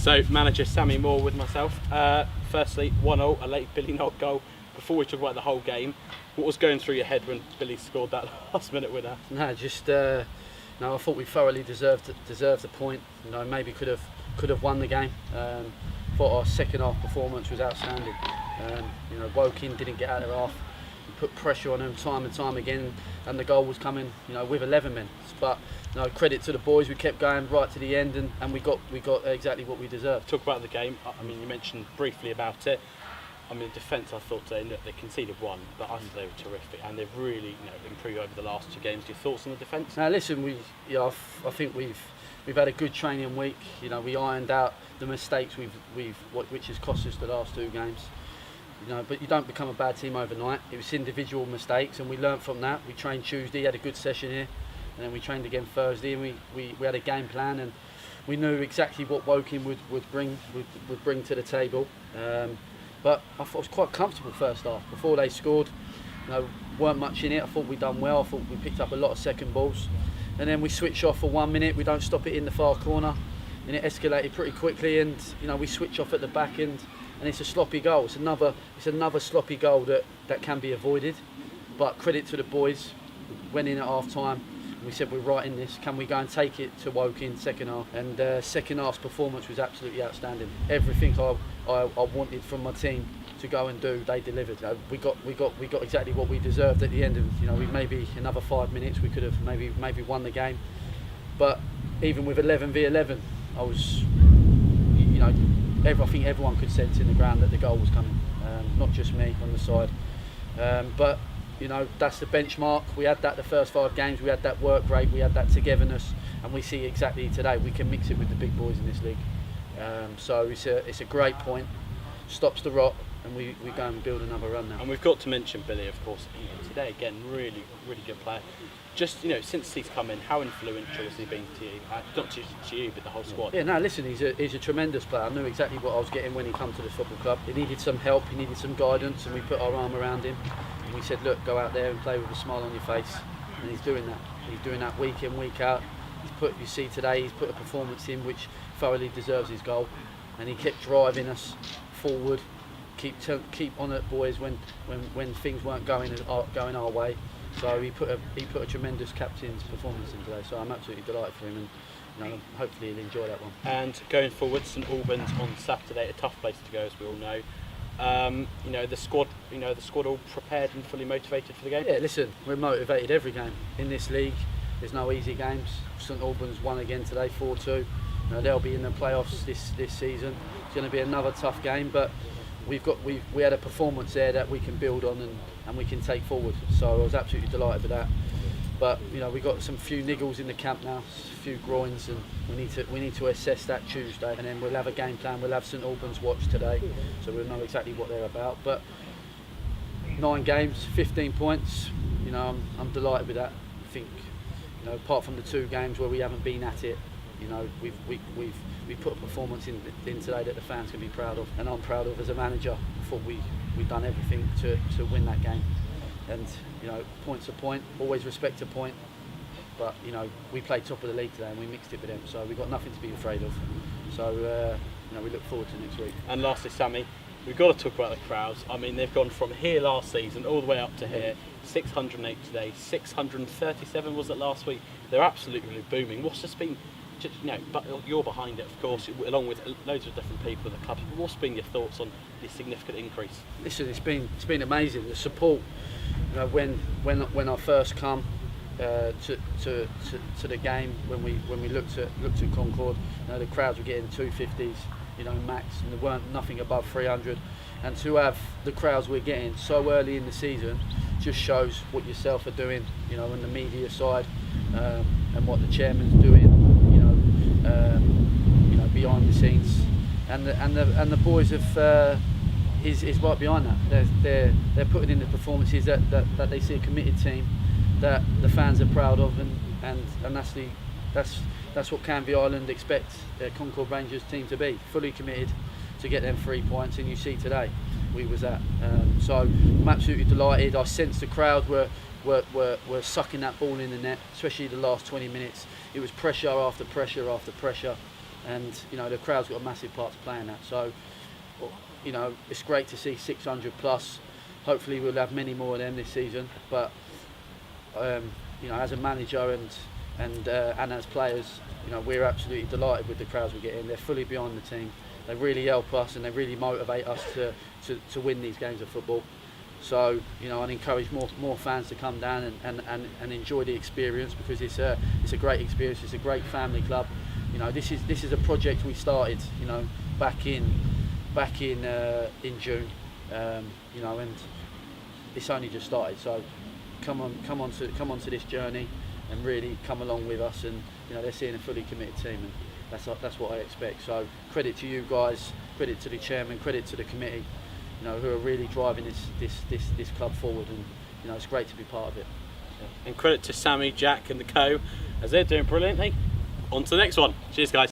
So, manager Sammy Moore with myself. Firstly, 1-0, a late Billy Knott goal. Before we talk about the whole game, what was going through your head when Billy scored that last-minute winner? No, just I thought we thoroughly deserved the point. Maybe could have won the game. Thought our second half performance was outstanding. Woking didn't get out of their half. We put pressure on them time and time again, and the goal was coming. With 11 men. But credit to the boys. We kept going right to the end, and we got exactly what we deserved. Talk about the game. I mean, you mentioned briefly about it. I mean, defence, I thought they conceded one, but I thought they were terrific, and they've really improved over the last two games. Your thoughts on the defence? Now, listen, I think we've had a good training week. We ironed out the mistakes which has cost us the last two games. But you don't become a bad team overnight. It was individual mistakes, and we learned from that. We trained Tuesday, had a good session here, and then we trained again Thursday, and we had a game plan, and we knew exactly what Woking would bring to the table. But I thought I was quite comfortable first half. Before they scored, weren't much in it. I thought we'd done well. I thought we picked up a lot of second balls. And then we switch off for 1 minute. We don't stop it in the far corner. And it escalated pretty quickly. And we switch off at the back end. And it's a sloppy goal. It's another sloppy goal that can be avoided. But credit to the boys. Went in at half time. We said we're right in this. Can we go and take it to Woking second half? And second half's performance was absolutely outstanding. Everything I wanted from my team to go and do, they delivered. We got exactly what we deserved at the end of. We maybe another 5 minutes we could have maybe won the game. But even with 11v11, I was, I think everyone could sense in the ground that the goal was coming. Not just me on the side, but. That's the benchmark. We had that the first 5 games, we had that work rate, we had that togetherness, and we see exactly today we can mix it with the big boys in this league. So it's a great point, stops the rot, and we go and build another run now. And we've got to mention Billy, of course, today again, really good player. Just since he's come in, how influential has he been to you? Not just to you, but the whole squad. Yeah, no, listen, he's a tremendous player. I knew exactly what I was getting when he came to the football club. He needed some help, he needed some guidance, and we put our arm around him. And we said, look, go out there and play with a smile on your face. And he's doing that. He's doing that week in, week out. You see today, he's put a performance in which thoroughly deserves his goal. And he kept driving us forward. Keep on it, boys, when things weren't going our way. So he put a tremendous captain's performance in today. So I'm absolutely delighted for him, and hopefully he'll enjoy that one. And going forward, St Albans on Saturday, a tough place to go, as we all know. The squad all prepared and fully motivated for the game. Yeah, listen, we're motivated every game in this league. There's no easy games. St Albans won again today, 4-2. They'll be in the playoffs this season. It's going to be another tough game, but we had a performance there that we can build on and we can take forward. So I was absolutely delighted with that. But we got some few niggles in the camp now, a few groins, and we need to assess that Tuesday, and then we'll have a game plan. We'll have St Albans watch today, so we'll know exactly what they're about. But 9 games, 15 points. I'm delighted with that. I think apart from the 2 games where we haven't been at it, we've put a performance in today that the fans can be proud of, and I'm proud of as a manager. I thought we've done everything to win that game, and point's a point. Always respect a point, but we played top of the league today and we mixed it with them, so we've got nothing to be afraid of. So we look forward to next week. And lastly, Sammy, we've got to talk about the crowds. I mean, they've gone from here last season all the way up to here. 608 today, 637 was it last week? They're absolutely booming. What's just been, but you're behind it, of course, along with loads of different people at the club. What's been your thoughts on this significant increase? Listen, it's been amazing. The support, when I first come to the game, when we looked at Concord, the crowds were getting 250s, max, and there weren't nothing above 300. And to have the crowds we're getting so early in the season just shows what yourself are doing, on the media side, and what the chairman's doing, behind the scenes, and the boys have is right behind that. They're putting in the performances that they see a committed team that the fans are proud of, and that's what Canvey Island expects their Concord Rangers team to be, fully committed to get them 3 points, and you see today we was at. So I'm absolutely delighted. I sense the crowd were sucking that ball in the net, especially the last 20 minutes. It was pressure after pressure after pressure. and you know the crowd's got a massive part to play in that. So, you know, it's great to see 600 plus. Hopefully, we'll have many more of them this season. But you know, as a manager and as players, you know, we're absolutely delighted with the crowds we get in. They're fully behind the team. They really help us and they really motivate us to win these games of football. So, you know, I'd encourage more fans to come down and enjoy the experience, because it's a great experience. It's a great family club. You know, this is a project we started, you know, back in June. You know, and it's only just started. So, come on to this journey and really come along with us. And you know, they're seeing a fully committed team, and that's what I expect. So, credit to you guys, credit to the chairman, credit to the committee, you know, who are really driving this club forward, and you know, it's great to be part of it. And credit to Sammy, Jack and the co, as they're doing brilliantly. On to the next one. Cheers guys.